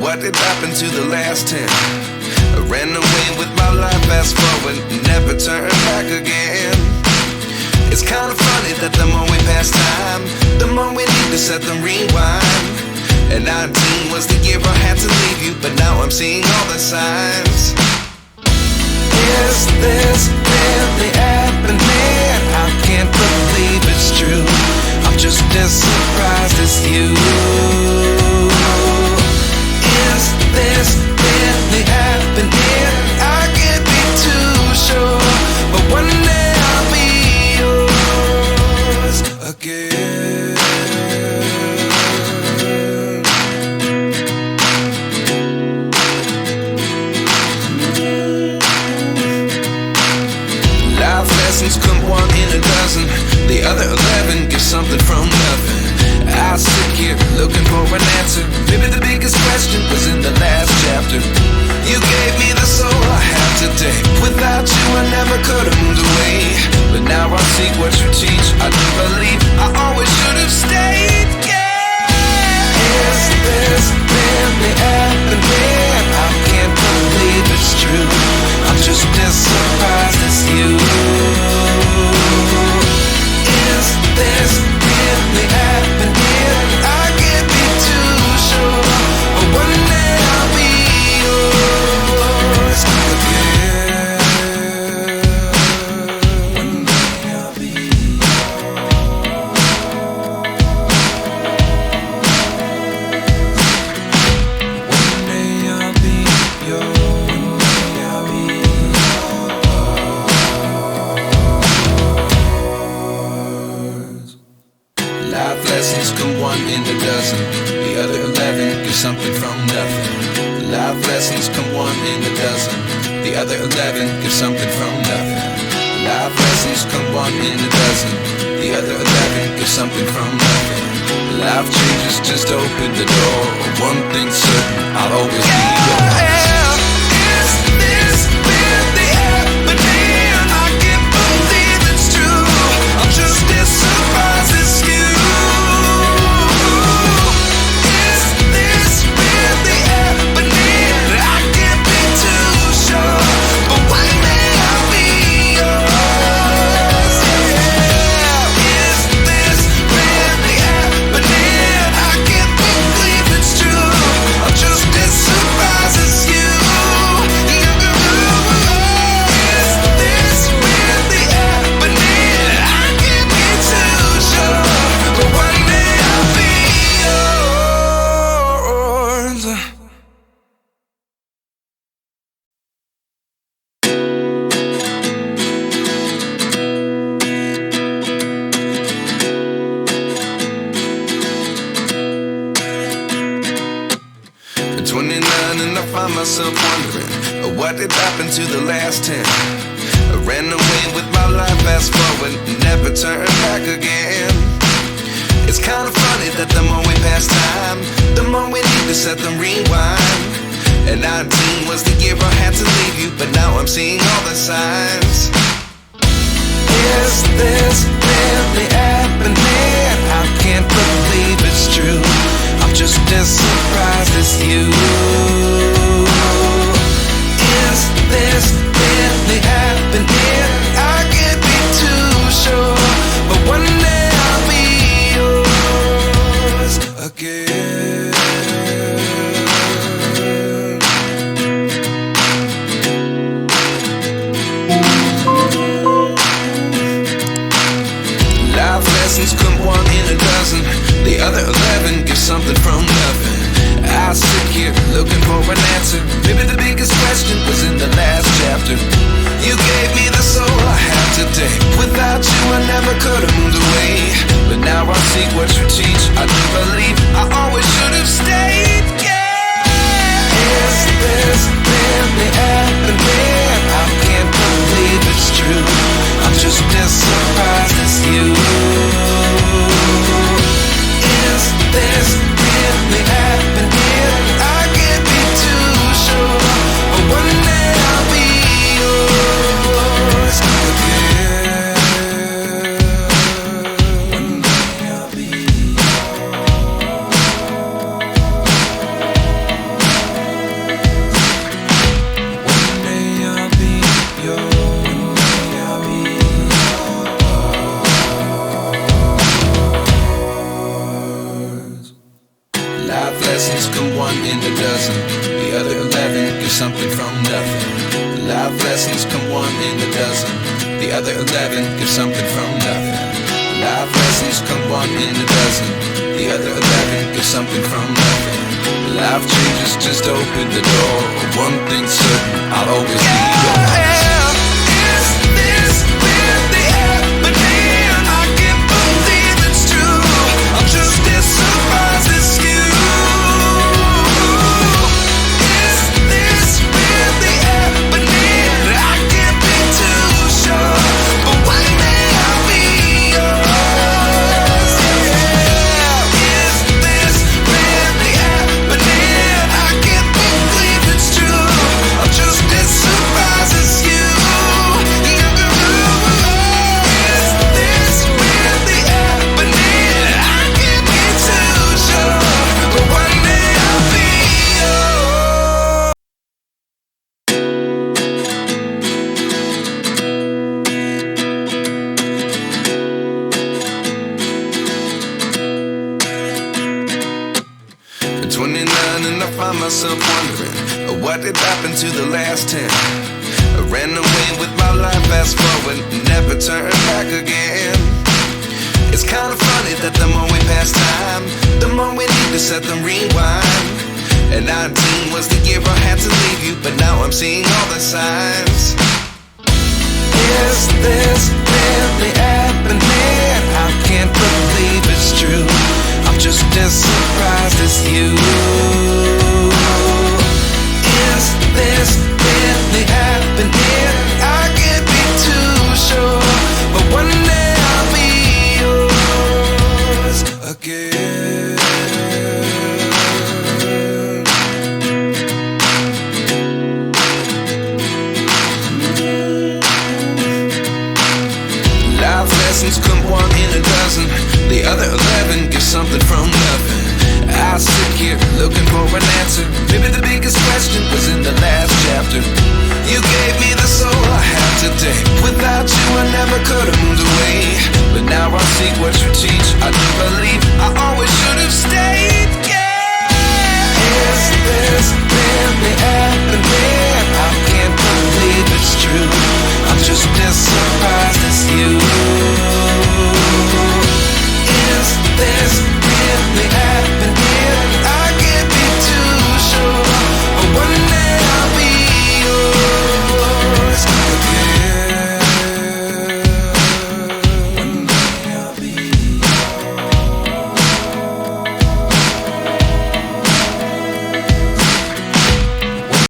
What did happen to the last 10? I ran away with my life, fast forward, never turn back again. It's kinda funny that the more we pass time, the more we need to set the rewind. And 19 was the year I had to leave you, but now I'm seeing all the signs. Is this really happening? I can't believe it's true. I'm just as surprised as you. Is this really happening? I can't be too sure, but one day I'll be yours again. Life lessons come one in a dozen. The other 11 give something from nothing. I sit here looking for an answer. Maybe the biggest question was in the last chapter. You gave me the soul I have today. Without you I never could have moved away. But now I see what you teach. I do believe I always should have stayed. Yeah. Is this really happening? I can't believe it's true. I'm just as surprised as you. Is this really happening? I can't be too sure, but one day I'll be yours again. One day I'll be yours. One day I'll be yours. One day I'll be yours. Life lessons come one in a dozen. The other 11 give something from nothing. Life lessons come one in a dozen. The other 11 give something from nothing. Life lessons come one in a dozen. The other 11 give something from nothing. Life changes just open the door. One thing's certain, I'll always be yours. Is this really happening? I can't believe it's true. I'm just as surprised as you. Myself wondering what did happen to the last 10. I ran away with my life, fast forward, never turn back again. It's kind of funny that the more we pass time, the more we need to set the rewind. And 19 was the year I had to leave you, but now I'm seeing all the signs. Is this really happening? I can't believe it's true. I'm just as surprised as you. Is this really happening? I can't be too sure, but one day I'll be yours again. Life lessons come one in a dozen. The other 11 give something from nothing. I sit here a dozen. The other 11 get something from nothing. Life lessons come one in a dozen. The other 11 get something from nothing. Life lessons come one in a dozen. The other 11 get something from nothing. Life changes just open the door. One thing's certain, I'll always be yours. Is this really happening? I can't believe it's true. I'm just as surprised as you. Is this really happening? I can't be too sure, but one day I'll be yours. Yeah. Is this really happening? I can't believe it's true. I'm just as surprised as you. Is this really happening? I can't be too sure, but one day I'll be yours. At 29 and I find myself wondering what did happen to the last 10. I ran away with my life, fast forward, never turn back again. It's kind of funny that the more we pass time, the more we need to set the rewind. And 19 was the year I had to leave you, but now I'm seeing all the signs. Is this really happening? I can't believe it's true. I'm just as surprised as you.